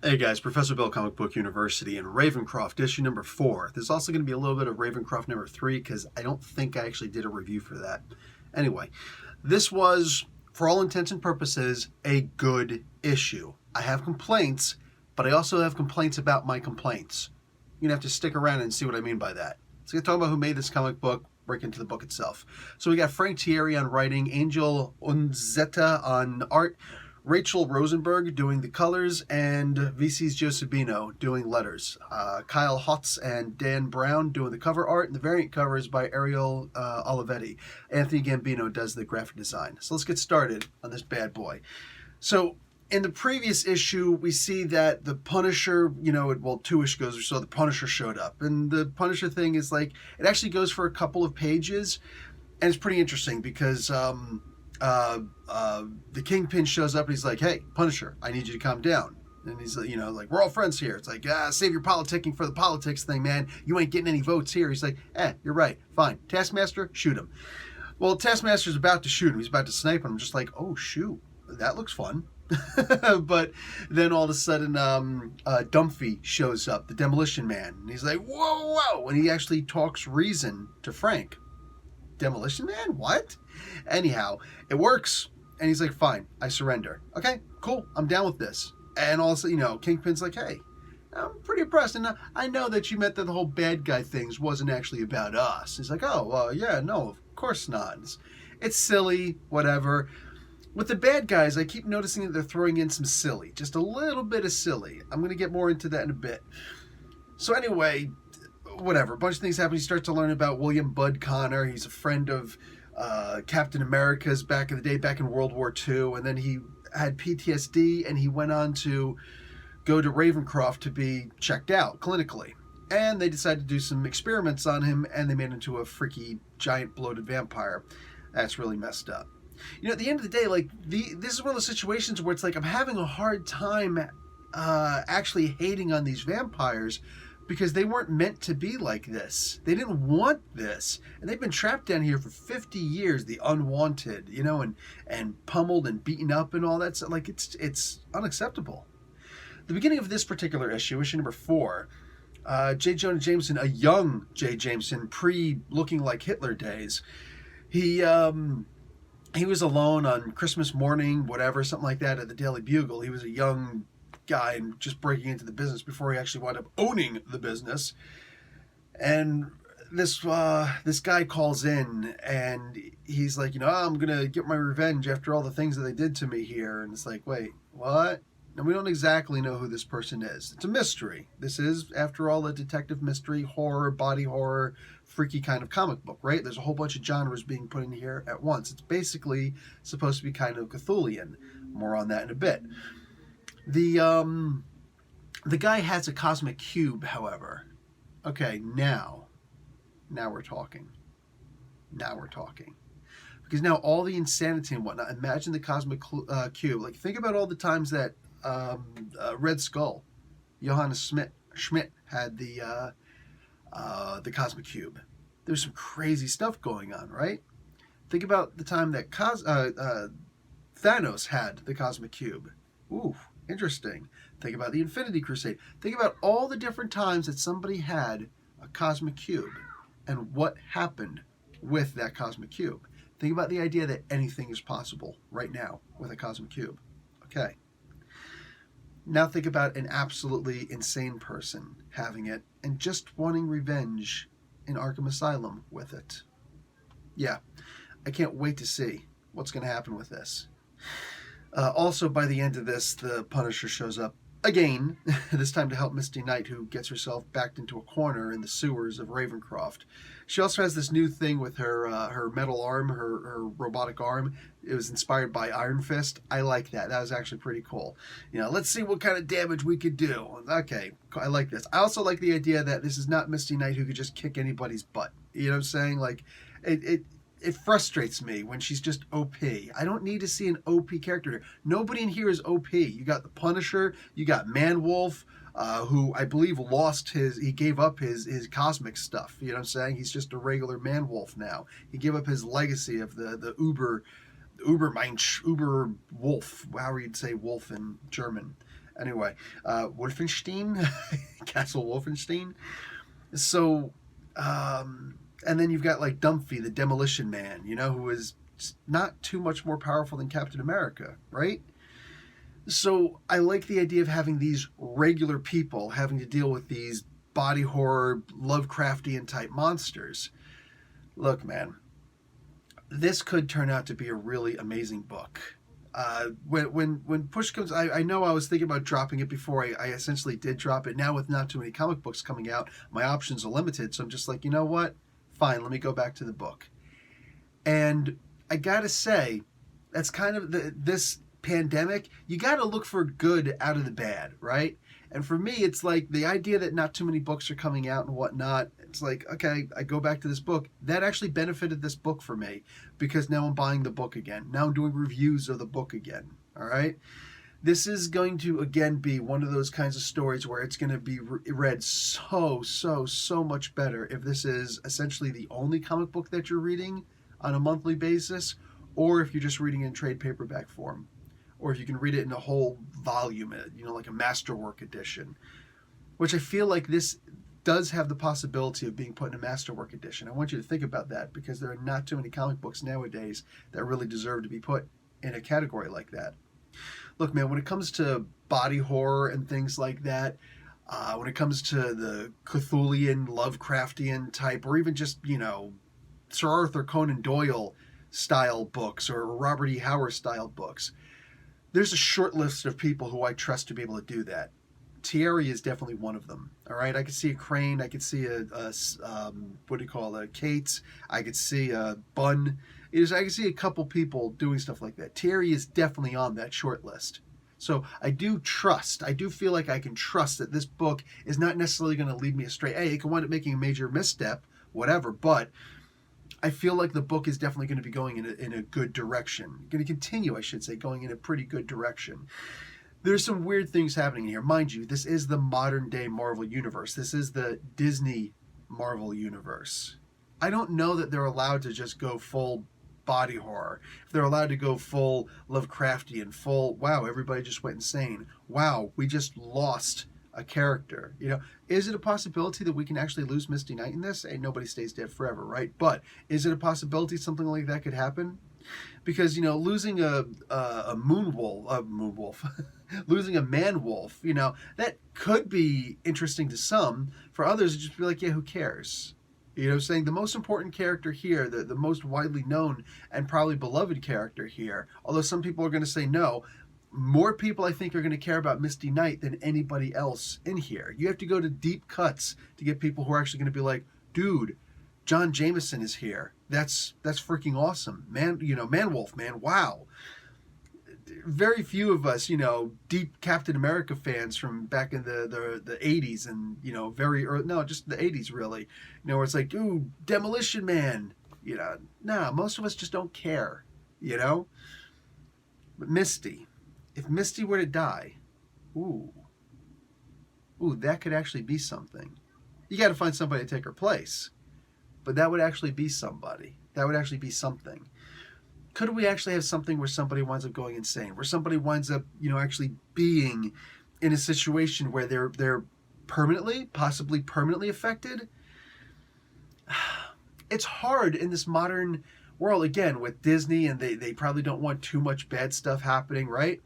Hey guys, Professor Bill, Comic Book University, and Ravencroft, issue number 4. There's also going to be a little bit of Ravencroft number 3, because I don't think I actually did a review for that. Anyway, this was, for all intents and purposes, a good issue. I have complaints, but I also have complaints about my complaints. You're going to have to stick around and see what I mean by that. So we're going to talk about who made this comic book, break into the book itself. So we got Frank Thierry on writing, Angel Unzeta on art, Rachel Rosenberg doing the colors, and VC's Joe Sabino doing letters. Kyle Hotz and Dan Brown doing the cover art, and the variant cover is by Ariel Olivetti. Anthony Gambino does the graphic design. So let's get started on this bad boy. So in the previous issue, we see that the Punisher, well, 2 issues ago or so, the Punisher showed up. And the Punisher thing is like, it actually goes for a couple of pages, and it's pretty interesting because the Kingpin shows up and he's like, "Hey, Punisher, I need you to calm down." And he's like, "We're all friends here." It's like, save your politicking for the politics thing, man. You ain't getting any votes here. He's like, "You're right. Fine. Taskmaster, shoot him." Well, Taskmaster's about to shoot him. He's about to snipe him. I'm just like, oh, shoot. That looks fun. But then all of a sudden, Dumphy shows up, the Demolition Man. And he's like, "Whoa, whoa." And he actually talks reason to Frank. Demolition Man? What? Anyhow, it works. And he's like, "Fine, I surrender." "Okay, cool. I'm down with this." And also, Kingpin's like, "Hey, I'm pretty impressed. And I know that you meant that the whole bad guy things wasn't actually about us." He's like, "Oh, yeah, no, of course not." It's silly, whatever. With the bad guys, I keep noticing that they're throwing in some silly. Just a little bit of silly. I'm going to get more into that in a bit. So anyway, whatever. A bunch of things happen. You start to learn about William Bud Connor. He's a friend of Captain America's back in the day, back in World War II. And then he had PTSD, and he went on to go to Ravencroft to be checked out clinically. And they decided to do some experiments on him, and they made him into a freaky, giant, bloated vampire. That's really messed up. At the end of the day, this is one of those situations where it's like I'm having a hard time actually hating on these vampires, because they weren't meant to be like this. They didn't want this. And they've been trapped down here for 50 years, the unwanted, and pummeled and beaten up and all that. So, it's unacceptable. The beginning of this particular issue number 4, J. Jonah Jameson, a young J. Jameson, looking like Hitler days, he was alone on Christmas morning, whatever, something like that, at the Daily Bugle. He was a young guy and just breaking into the business before he actually wound up owning the business. And this guy calls in, and he's like, I'm gonna get my revenge after all the things that they did to me here. And it's like, wait, what? And we don't exactly know who this person is. It's a mystery. This is, after all, a detective mystery, horror, body horror, freaky kind of comic book, right? There's a whole bunch of genres being put in here at once. It's basically supposed to be kind of Cthulhian. More on that in a bit. The guy has a cosmic cube, however. Okay, now we're talking. Now we're talking. Because now all the insanity and whatnot, imagine the cosmic cube. Think about all the times that Red Skull, Johannes Schmidt had the cosmic cube. There's some crazy stuff going on, right? Think about the time that Thanos had the cosmic cube. Ooh, interesting. Think about the Infinity Crusade. Think about all the different times that somebody had a cosmic cube and what happened with that cosmic cube. Think about the idea that anything is possible right now with a cosmic cube. Okay. Now think about an absolutely insane person having it and just wanting revenge in Arkham Asylum with it. Yeah, I can't wait to see what's going to happen with this. Also, by the end of this, the Punisher shows up again, this time to help Misty Knight, who gets herself backed into a corner in the sewers of Ravencroft. She also has this new thing with her metal arm, her robotic arm. It was inspired by Iron Fist. I like that. That was actually pretty cool. Let's see what kind of damage we could do. Okay, I like this. I also like the idea that this is not Misty Knight who could just kick anybody's butt. You know what I'm saying? It frustrates me when she's just OP. I don't need to see an OP character here. Nobody in here is OP. You got the Punisher, you got Man-Wolf, who I believe he gave up his cosmic stuff. You know what I'm saying? He's just a regular Man-Wolf now. He gave up his legacy of the Ubermensch, Uber Wolf, however you'd say wolf in German. Anyway, Wolfenstein, Castle Wolfenstein. So, and then you've got like Dumphy, the Demolition Man, who is not too much more powerful than Captain America, right? So I like the idea of having these regular people having to deal with these body horror, Lovecraftian type monsters. Look, man, this could turn out to be a really amazing book. When push comes, I know I was thinking about dropping it before I essentially did drop it. Now with not too many comic books coming out, my options are limited. So I'm just like, you know what? Fine, let me go back to the book. And I gotta say, that's kind of this pandemic. You gotta look for good out of the bad, right? And for me, it's like the idea that not too many books are coming out and whatnot. It's like, okay, I go back to this book. That actually benefited this book for me because now I'm buying the book again. Now I'm doing reviews of the book again. All right. This is going to, again, be one of those kinds of stories where it's going to be read so much better if this is essentially the only comic book that you're reading on a monthly basis, or if you're just reading in trade paperback form, or if you can read it in a whole volume, like a masterwork edition, which I feel like this does have the possibility of being put in a masterwork edition. I want you to think about that because there are not too many comic books nowadays that really deserve to be put in a category like that. Look, man, when it comes to body horror and things like that, when it comes to the Cthulhian, Lovecraftian type, or even just, Sir Arthur Conan Doyle style books or Robert E. Howard style books, there's a short list of people who I trust to be able to do that. Thierry is definitely one of them. All right, I could see a Crane, I could see a Cates, I could see a Bunn. I could see a couple people doing stuff like that. Thierry is definitely on that short list. So I do feel like I can trust that this book is not necessarily going to lead me astray. Hey, it can wind up making a major misstep, whatever, but I feel like the book is definitely going to be going in a good direction. Going to continue, I should say, going in a pretty good direction. There's some weird things happening here. Mind you, this is the modern day Marvel Universe. This is the Disney Marvel Universe. I don't know that they're allowed to just go full body horror. If they're allowed to go full Lovecraftian, full, wow, everybody just went insane. Wow, we just lost a character. Is it a possibility that we can actually lose Misty Knight in this? Ain't nobody stays dead forever, right? But is it a possibility something like that could happen? Because losing a moonwolf, losing a man wolf, that could be interesting to some. For others, it'd just be like, yeah, who cares? Saying the most important character here, the most widely known and probably beloved character here, although some people are going to say no, more people I think are going to care about Misty Knight than anybody else in here. You have to go to deep cuts to get people who are actually going to be like, dude, John Jameson is here. That's freaking awesome. Man, Man-Wolf, man, wow. Very few of us, deep Captain America fans from back in the 80s and, very early, no, just the 80s really, where it's like, ooh, Demolition Man. Nah, most of us just don't care, But Misty, if Misty were to die, ooh, that could actually be something. You got to find somebody to take her place. But that would actually be somebody. That would actually be something. Could we actually have something where somebody winds up going insane? Where somebody winds up, actually being in a situation where they're possibly permanently affected? It's hard in this modern world, again, with Disney, and they probably don't want too much bad stuff happening, right?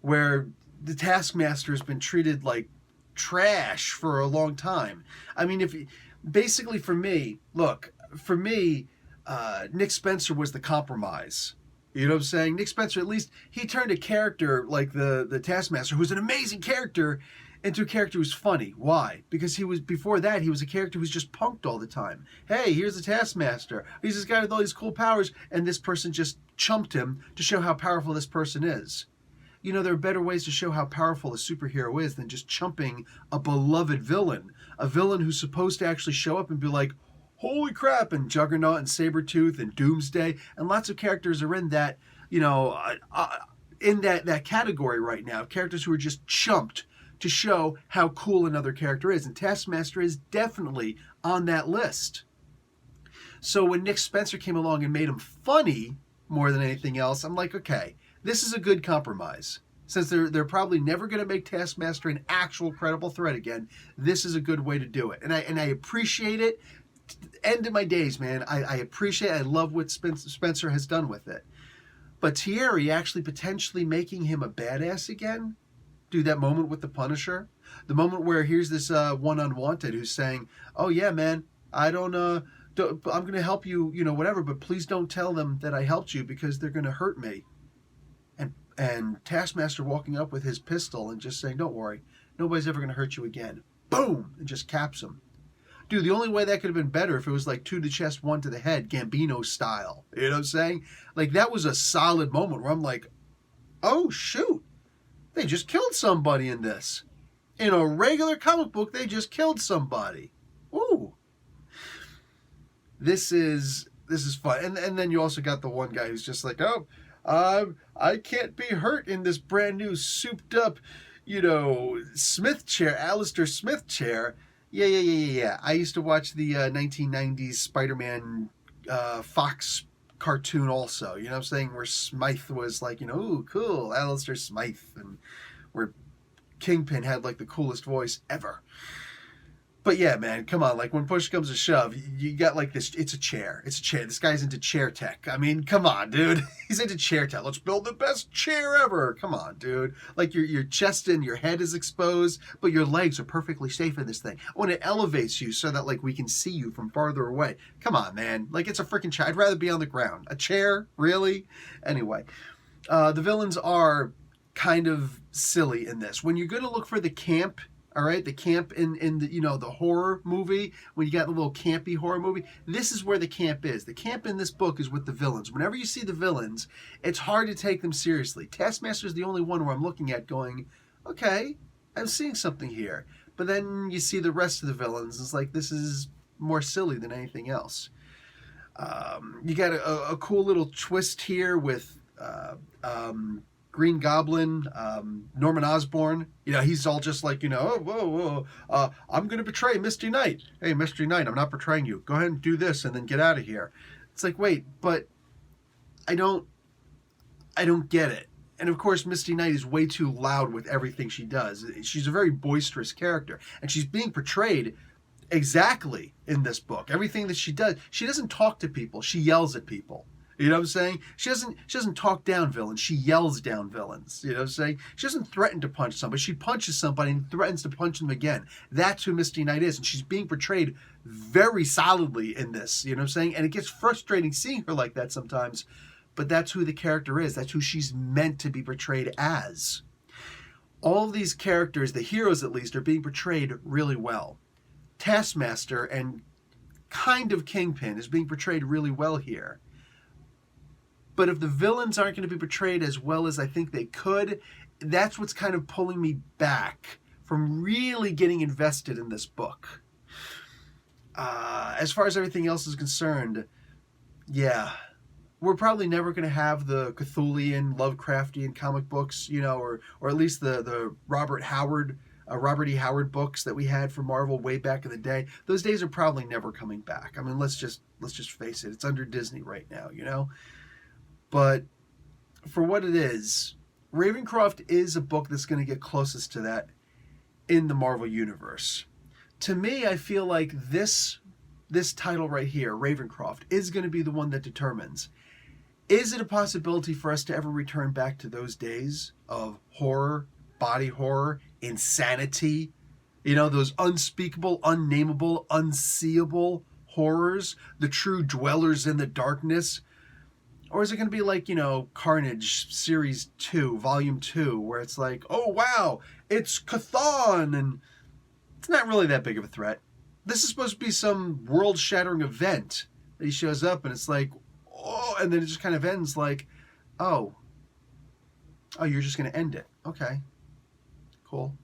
Where the Taskmaster has been treated like trash for a long time. I mean, basically for me, Nick Spencer was the compromise. You know what I'm saying? Nick Spencer, at least he turned a character like the Taskmaster, who's an amazing character, into a character who's funny. Why? Because before that, he was a character who's just punked all the time. Hey, here's the Taskmaster. He's this guy with all these cool powers, and this person just chumped him to show how powerful this person is. There are better ways to show how powerful a superhero is than just chumping a beloved villain. A villain who's supposed to actually show up and be like, holy crap, and Juggernaut and Sabretooth and Doomsday, and lots of characters are in that, in that category right now. Characters who are just chumped to show how cool another character is. And Taskmaster is definitely on that list. So when Nick Spencer came along and made him funny more than anything else, I'm like, okay, this is a good compromise. Since they're probably never going to make Taskmaster an actual credible threat again, this is a good way to do it. And I appreciate it. End of my days, man. I appreciate it. I love what Spencer has done with it. But Thierry actually potentially making him a badass again, dude, that moment with the Punisher, the moment where here's this one unwanted who's saying, oh yeah, man, I'm going to help you, whatever, but please don't tell them that I helped you because they're going to hurt me. And Taskmaster walking up with his pistol and just saying, don't worry, nobody's ever going to hurt you again. Boom! And just caps him. Dude, the only way that could have been better if it was like 2 to the chest, 1 to the head, Gambino style. You know what I'm saying? Like, that was a solid moment where I'm like, oh, shoot. They just killed somebody in this. In a regular comic book, they just killed somebody. Ooh. This is fun. And then you also got the one guy who's just like, oh, I can't be hurt in this brand new souped up, Smith chair, Alistair Smith chair. Yeah. I used to watch the 1990s Spider-Man Fox cartoon also. You know what I'm saying? Where Smythe was like, ooh, cool, Alistair Smythe. And where Kingpin had like the coolest voice ever. But yeah, man, come on. Like, when push comes to shove, you got like this. It's a chair. This guy's into chair tech. I mean, come on, dude. He's into chair tech. Let's build the best chair ever. Come on, dude. Like, your chest and your head is exposed, but your legs are perfectly safe in this thing. When it elevates you so that, like, we can see you from farther away. Come on, man. Like, it's a freaking chair. I'd rather be on the ground. A chair? Really? Anyway, the villains are kind of silly in this. When you're going to look for the camp, all right, the camp in the the horror movie, when you got the little campy horror movie, this is where the camp is. The camp in this book is with the villains. Whenever you see the villains, it's hard to take them seriously. Taskmaster is the only one where I'm looking at going, okay, I'm seeing something here. But then you see the rest of the villains, it's like, this is more silly than anything else. You got a cool little twist here with Green Goblin, Norman Osborn. He's all just like, whoa, I'm going to betray Misty Knight. Hey, Misty Knight, I'm not betraying you. Go ahead and do this and then get out of here. It's like, wait, but I don't get it. And of course, Misty Knight is way too loud with everything she does. She's a very boisterous character, and she's being portrayed exactly in this book. Everything that she doesn't talk to people. She yells at people. You know what I'm saying? She doesn't talk down villains. She yells down villains. You know what I'm saying? She doesn't threaten to punch somebody. She punches somebody and threatens to punch them again. That's who Misty Knight is. And she's being portrayed very solidly in this. You know what I'm saying? And it gets frustrating seeing her like that sometimes. But that's who the character is. That's who she's meant to be portrayed as. All of these characters, the heroes at least, are being portrayed really well. Taskmaster and kind of Kingpin is being portrayed really well here. But if the villains aren't going to be portrayed as well as I think they could, that's what's kind of pulling me back from really getting invested in this book. As far as everything else is concerned, yeah, we're probably never going to have the Cthulhian, Lovecraftian comic books, or at least the Robert E. Howard books that we had for Marvel way back in the day. Those days are probably never coming back. I mean, let's just face it. It's under Disney right now, But for what it is, Ravencroft is a book that's going to get closest to that in the Marvel Universe. To me, I feel like this title right here, Ravencroft, is going to be the one that determines, is it a possibility for us to ever return back to those days of horror, body horror, insanity, those unspeakable, unnameable, unseeable horrors, the true dwellers in the darkness? Or is it going to be like, Carnage Series 2, Volume 2, where it's like, oh, wow, it's Chthon, and it's not really that big of a threat. This is supposed to be some world-shattering event that he shows up, and it's like, oh, and then it just kind of ends like, oh, you're just going to end it. Okay, cool.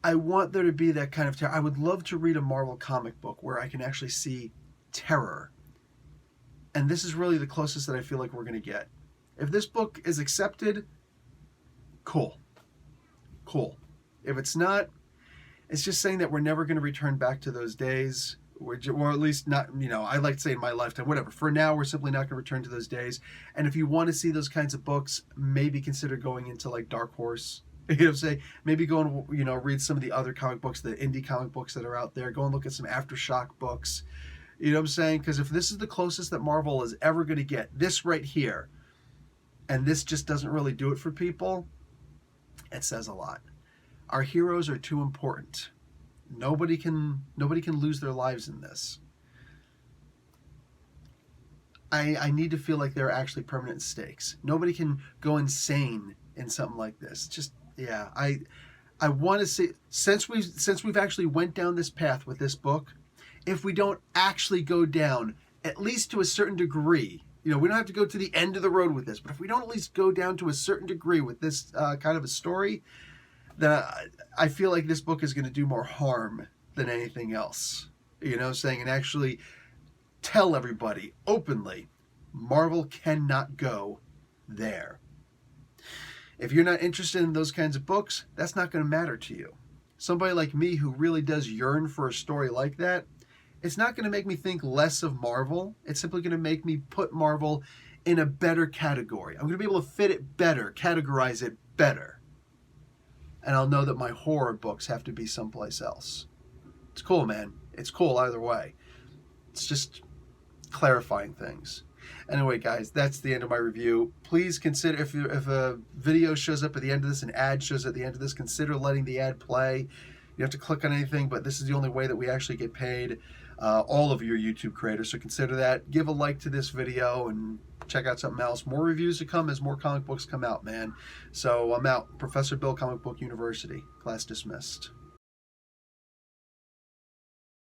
I want there to be that kind of terror. I would love to read a Marvel comic book where I can actually see terror. And this is really the closest that I feel like we're going to get. If this book is accepted, cool. If it's not, it's just saying that we're never going to return back to those days or at least not, I like to say in my lifetime, whatever. For now, we're simply not going to return to those days. And if you want to see those kinds of books, maybe consider going into like Dark Horse. You know what I'm saying? Maybe go and, read some of the other comic books, the indie comic books that are out there. Go and look at some Aftershock books. You know what I'm saying? Because if this is the closest that Marvel is ever going to get, this right here, and this just doesn't really do it for people, it says a lot. Our heroes are too important. Nobody can lose their lives in this. I need to feel like there are actually permanent stakes. Nobody can go insane in something like this. Just, yeah, I want to see, since we've actually went down this path with this book, if we don't actually go down, at least to a certain degree, we don't have to go to the end of the road with this, but if we don't at least go down to a certain degree with this kind of a story, then I feel like this book is going to do more harm than anything else. And actually tell everybody openly, Marvel cannot go there. If you're not interested in those kinds of books, that's not going to matter to you. Somebody like me who really does yearn for a story like that, it's not going to make me think less of Marvel. It's simply going to make me put Marvel in a better category. I'm going to be able to fit it better, categorize it better. And I'll know that my horror books have to be someplace else. It's cool, man. It's cool either way. It's just clarifying things. Anyway, guys, that's the end of my review. Please consider, if a video shows up at the end of this, an ad shows at the end of this, consider letting the ad play. You don't have to click on anything, but this is the only way that we actually get paid, all of your YouTube creators. So consider that. Give a like to this video and check out something else. More reviews to come as more comic books come out, man. So I'm out. Professor Bill, Comic Book University. Class dismissed.